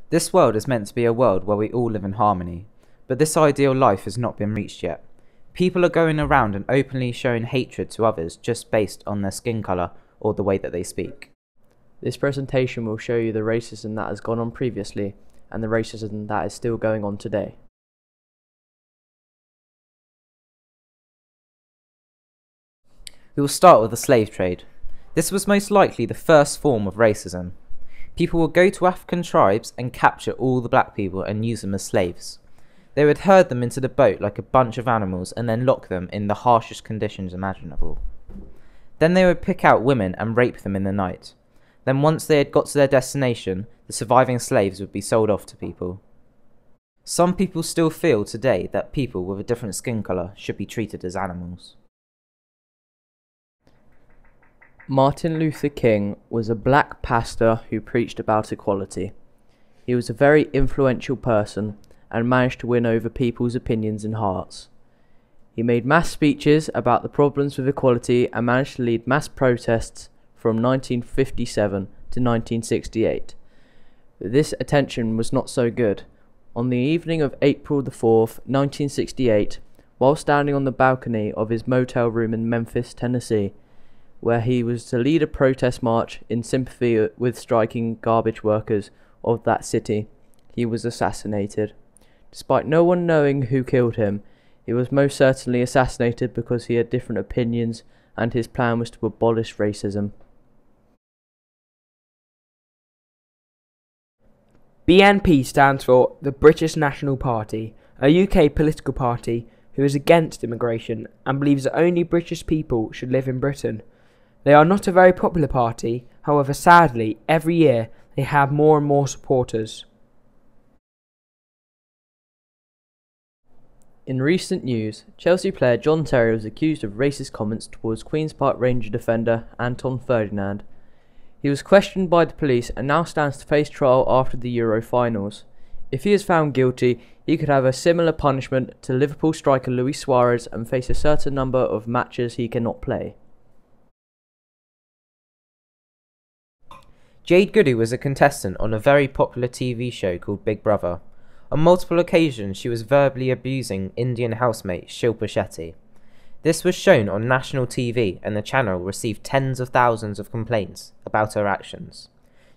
This world is meant to be a world where we all live in harmony, but this ideal life has not been reached yet. People are going around and openly showing hatred to others just based on their skin colour or the way that they speak. This presentation will show you the racism that has gone on previously and the racism that is still going on today. We will start with the slave trade. This was most likely the first form of racism. People would go to African tribes and capture all the black people and use them as slaves. They would herd them into the boat like a bunch of animals and then lock them in the harshest conditions imaginable. Then they would pick out women and rape them in the night. Then once they had got to their destination, the surviving slaves would be sold off to people. Some people still feel today that people with a different skin colour should be treated as animals. Martin Luther King was a black pastor who preached about equality. He was a very influential person and managed to win over people's opinions and hearts. He made mass speeches about the problems with equality and managed to lead mass protests from 1957 to 1968. But this attention was not so good. On the evening of April the 4th, 1968, while standing on the balcony of his motel room in Memphis, Tennessee, where he was to lead a protest march in sympathy with striking garbage workers of that city, he was assassinated. Despite no one knowing who killed him, he was most certainly assassinated because he had different opinions and his plan was to abolish racism. BNP stands for the British National Party, a UK political party who is against immigration and believes that only British people should live in Britain. They are not a very popular party, however sadly, every year they have more and more supporters. In recent news, Chelsea player John Terry was accused of racist comments towards Queen's Park Ranger defender Anton Ferdinand. He was questioned by the police and now stands to face trial after the Euro finals. If he is found guilty, he could have a similar punishment to Liverpool striker Luis Suarez and face a certain number of matches he cannot play. Jade Goody was a contestant on a very popular TV show called Big Brother. On multiple occasions she was verbally abusing Indian housemate Shilpa Shetty. This was shown on national TV and the channel received tens of thousands of complaints about her actions.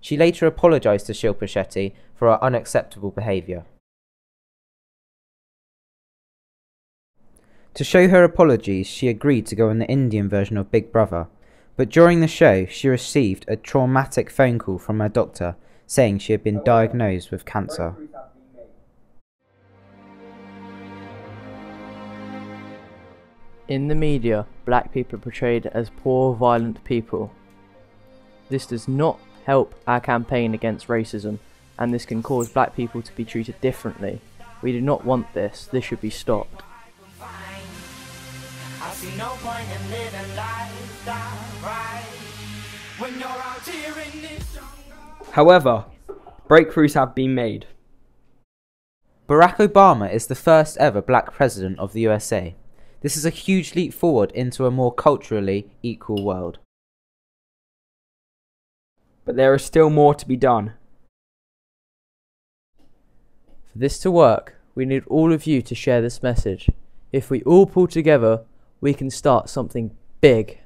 She later apologised to Shilpa Shetty for her unacceptable behaviour. To show her apologies, she agreed to go on the Indian version of Big Brother. But during the show, she received a traumatic phone call from her doctor saying she had been diagnosed with cancer. In the media, black people are portrayed as poor, violent people. This does not help our campaign against racism, and this can cause black people to be treated differently. We do not want this. This should be stopped. I see no point in living life that right when you're out here in this jungle. However, breakthroughs have been made. Barack Obama is the first ever black president of the USA. This is a huge leap forward into a more culturally equal world. But there is still more to be done. For this to work, we need all of you to share this message. If we all pull together, we can start something big.